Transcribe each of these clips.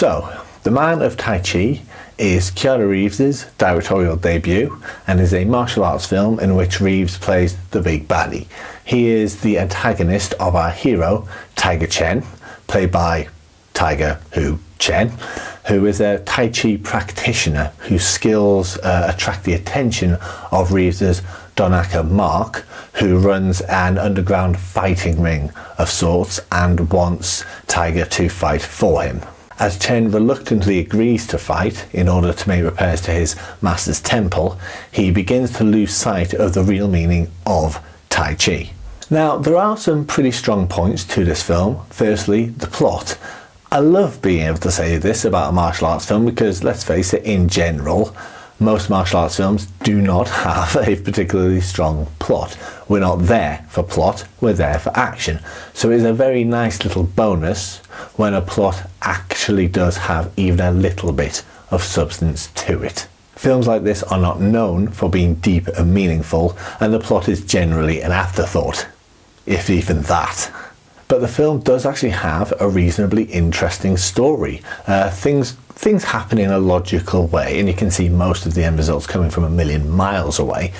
So, The Man of Tai Chi is Keanu Reeves' directorial debut and is a martial arts film in which Reeves plays the big baddie. He is the antagonist of our hero, Tiger Chen, played by Tiger Chen, who is a Tai Chi practitioner whose skills attract the attention of Reeves' Donaka Mark, who runs an underground fighting ring of sorts and wants Tiger to fight for him. As Chen reluctantly agrees to fight in order to make repairs to his master's temple, he begins to lose sight of the real meaning of Tai Chi. Now, there are some pretty strong points to this film. Firstly, the plot. I love being able to say this about a martial arts film because, let's face it, in general, most martial arts films do not have a particularly strong plot. We're not there for plot, we're there for action. So it's a very nice little bonus when a plot actually does have even a little bit of substance to it. Films like this are not known for being deep and meaningful, and the plot is generally an afterthought, if even that. But the film does actually have a reasonably interesting story. Things happen in a logical way, and you can see most of the end results coming from a million miles away.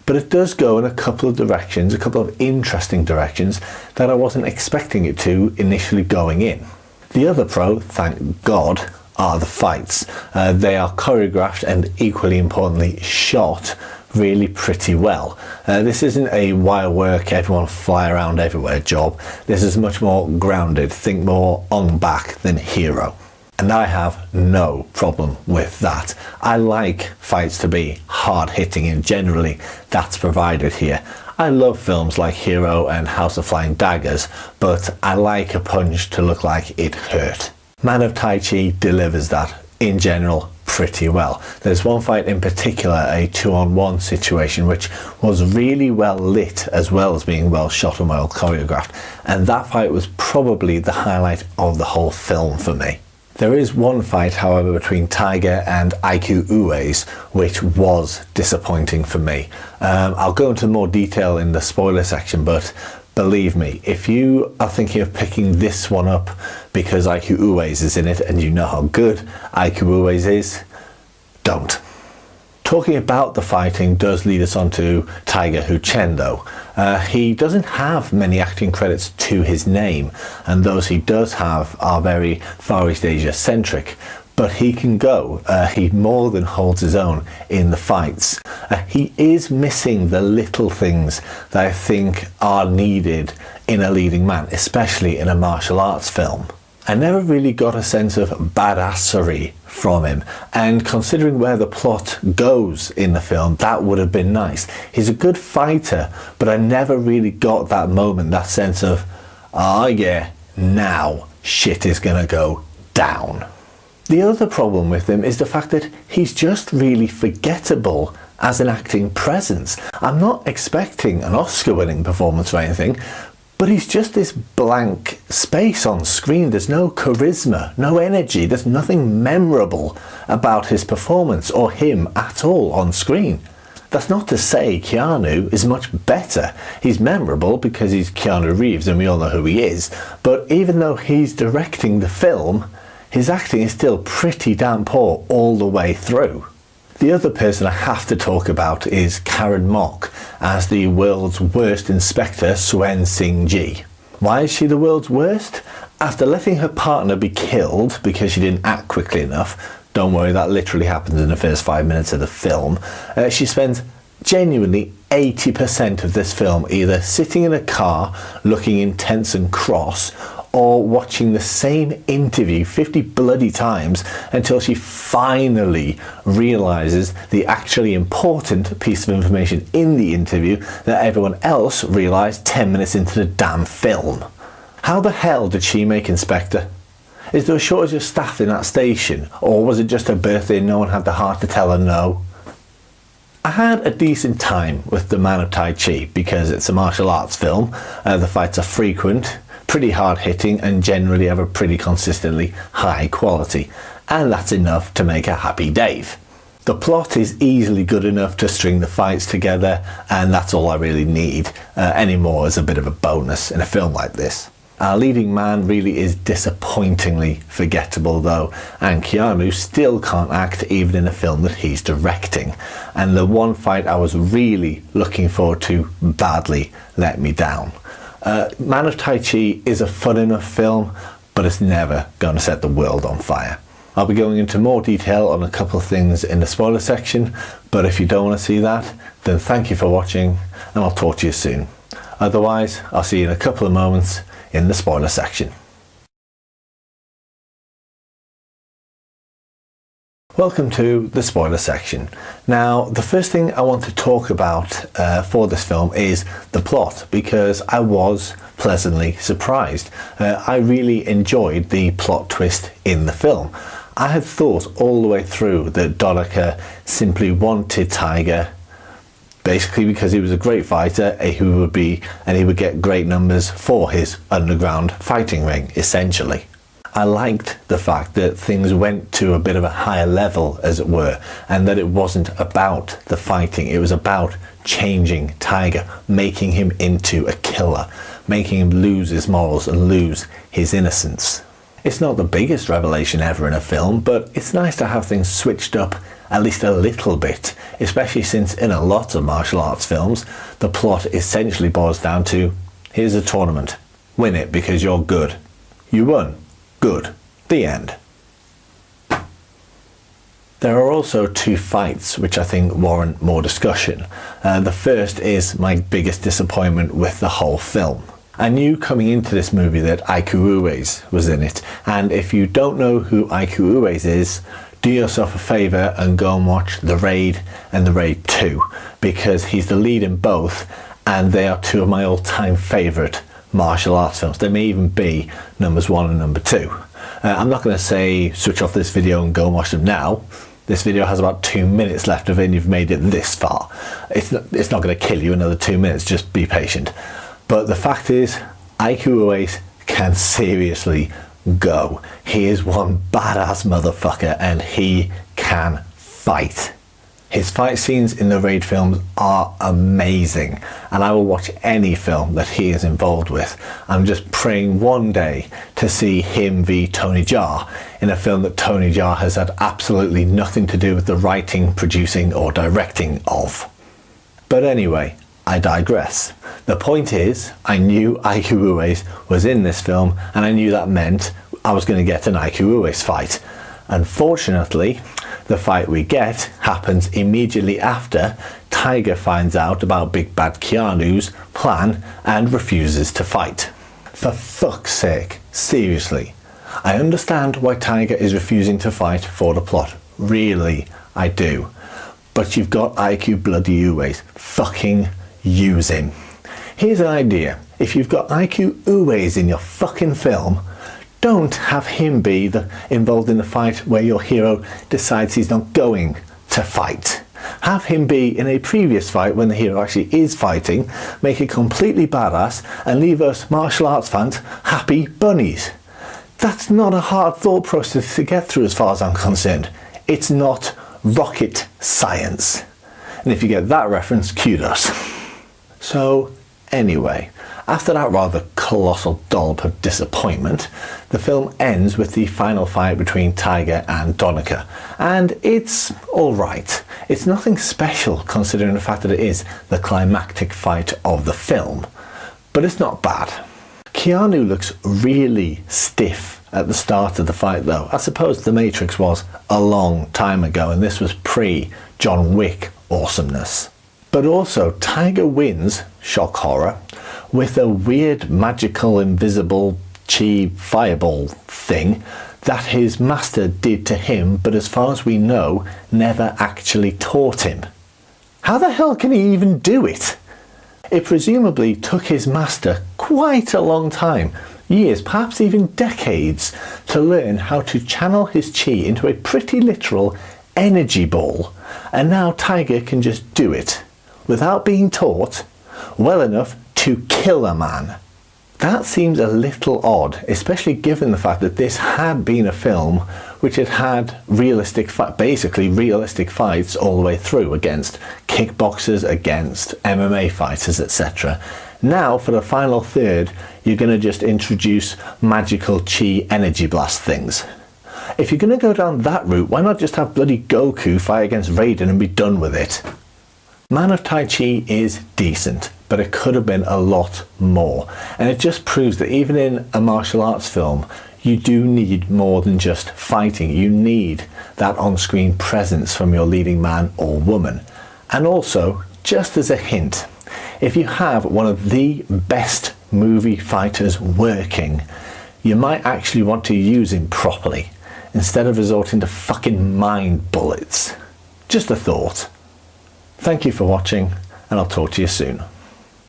But it does go in a couple of directions, a couple of interesting directions that I wasn't expecting it to initially going in. The other pro, thank God, are the fights. They are choreographed and, equally importantly, shot really pretty well. This isn't a wire work, everyone fly around everywhere job. This is much more grounded, think more on back than hero. And I have no problem with that. I like fights to be hard hitting, and generally that's provided here. I love films like Hero and House of Flying Daggers, but I like a punch to look like it hurt. Man of Tai Chi delivers that in general pretty well. There's one fight in particular, a 2-on-1 situation, which was really well lit as well as being well shot and well choreographed, and that fight was probably the highlight of the whole film for me. There is one fight, however, between Tiger and Aiku Uwais, which was disappointing for me. I'll go into more detail in the spoiler section, but believe me, if you are thinking of picking this one up because Aiku Uwais is in it and you know how good Aiku Uwais is, don't. Talking about the fighting does lead us on to Tiger Chen though. He doesn't have many acting credits to his name, and those he does have are very Far East Asia centric, but he can go. He more than holds his own in the fights. He is missing the little things that I think are needed in a leading man, especially in a martial arts film. I never really got a sense of badassery from him, and considering where the plot goes in the film, that would have been nice. He's a good fighter, but I never really got that moment, that sense of, oh yeah, now shit is gonna go down. The other problem with him is the fact that he's just really forgettable as an acting presence. I'm not expecting an Oscar-winning performance or anything, but he's just this blank space on screen. There's no charisma, no energy, there's nothing memorable about his performance or him at all on screen. That's not to say Keanu is much better. He's memorable because he's Keanu Reeves and we all know who he is, but even though he's directing the film, his acting is still pretty damn poor all the way through. The other person I have to talk about is Karen Mok as the world's worst inspector, Suen Sing Ji. Why is she the world's worst? After letting her partner be killed because she didn't act quickly enough, don't worry, that literally happens in the first 5 minutes of the film, she spends genuinely 80% of this film either sitting in a car looking intense and cross, or watching the same interview 50 bloody times until she finally realizes the actually important piece of information in the interview that everyone else realized 10 minutes into the damn film. How the hell did she make Inspector? Is there a shortage of staff in that station, or was it just her birthday and no one had the heart to tell her no? I had a decent time with The Man of Tai Chi because it's a martial arts film. The fights are frequent, pretty hard hitting, and generally have a pretty consistently high quality, and that's enough to make a happy Dave. The plot is easily good enough to string the fights together, and that's all I really need. Any more is a bit of a bonus in a film like this. Our leading man really is disappointingly forgettable though, and Keanu still can't act even in a film that he's directing. And the one fight I was really looking forward to badly let me down. Man of Tai Chi is a fun enough film, but it's never going to set the world on fire. I'll be going into more detail on a couple of things in the spoiler section, but if you don't want to see that, then thank you for watching, and I'll talk to you soon. Otherwise, I'll see you in a couple of moments in the spoiler section. Welcome to the spoiler section. Now, the first thing I want to talk about for this film is the plot, because I was pleasantly surprised. I really enjoyed the plot twist in the film. I had thought all the way through that Donica simply wanted Tiger basically because he was a great fighter and he would get great numbers for his underground fighting ring, essentially. I liked the fact that things went to a bit of a higher level, as it were, and that it wasn't about the fighting, it was about changing Tiger, making him into a killer, making him lose his morals and lose his innocence. It's not the biggest revelation ever in a film, but it's nice to have things switched up at least a little bit, especially since in a lot of martial arts films, the plot essentially boils down to, here's a tournament, win it because you're good. You won. Good. The end. There are also two fights which I think warrant more discussion. The first is my biggest disappointment with the whole film. I knew coming into this movie that Iko Uwais was in it, and if you don't know who Iko Uwais is, do yourself a favour and go and watch The Raid and The Raid 2, because he's the lead in both, and they are two of my all-time favourite martial arts films. They may even be numbers 1 and number 2. I'm not going to say switch off this video and go and watch them now. This video has about 2 minutes left of it and you've made it this far. It's not going to kill you another 2 minutes, just be patient. But the fact is, Iko Uwais can seriously go. He is one badass motherfucker and he can fight. His fight scenes in the Raid films are amazing, and I will watch any film that he is involved with. I'm just praying one day to see him v Tony Jaa in a film that Tony Jaa has had absolutely nothing to do with the writing, producing or directing of. But anyway, I digress. The point is, I knew Iko Uwais was in this film, and I knew that meant I was going to get an Iko Uwais fight. Unfortunately, the fight we get happens immediately after Tiger finds out about Big Bad Keanu's plan and refuses to fight. For fuck's sake, seriously. I understand why Tiger is refusing to fight for the plot. Really, I do. But you've got Iko bloody Uwais. Fucking use him. Here's an idea. If you've got Iko Uwais in your fucking film, don't have him be involved in the fight where your hero decides he's not going to fight. Have him be in a previous fight when the hero actually is fighting, make it completely badass, and leave us martial arts fans happy bunnies. That's not a hard thought process to get through as far as I'm concerned. It's not rocket science. And if you get that reference, kudos. So anyway, after that rather colossal dollop of disappointment, the film ends with the final fight between Tiger and Donica, and it's alright. It's nothing special considering the fact that it is the climactic fight of the film, but it's not bad. Keanu looks really stiff at the start of the fight though. I suppose The Matrix was a long time ago and this was pre-John Wick awesomeness. But also, Tiger wins, shock horror, with a weird magical invisible chi fireball thing that his master did to him, but as far as we know, never actually taught him. How the hell can he even do it? It presumably took his master quite a long time, years, perhaps even decades, to learn how to channel his chi into a pretty literal energy ball, and now Tiger can just do it without being taught well enough to kill a man. That seems a little odd, especially given the fact that this had been a film which had basically realistic fights all the way through against kickboxers, against MMA fighters, etc. Now for the final third, you're going to just introduce magical chi energy blast things. If you're going to go down that route, why not just have bloody Goku fight against Raiden and be done with it? Man of Tai Chi is decent, but it could have been a lot more. And it just proves that even in a martial arts film, you do need more than just fighting. You need that on-screen presence from your leading man or woman. And also, just as a hint, if you have one of the best movie fighters working, you might actually want to use him properly, instead of resorting to fucking mind bullets. Just a thought. Thank you for watching, and I'll talk to you soon.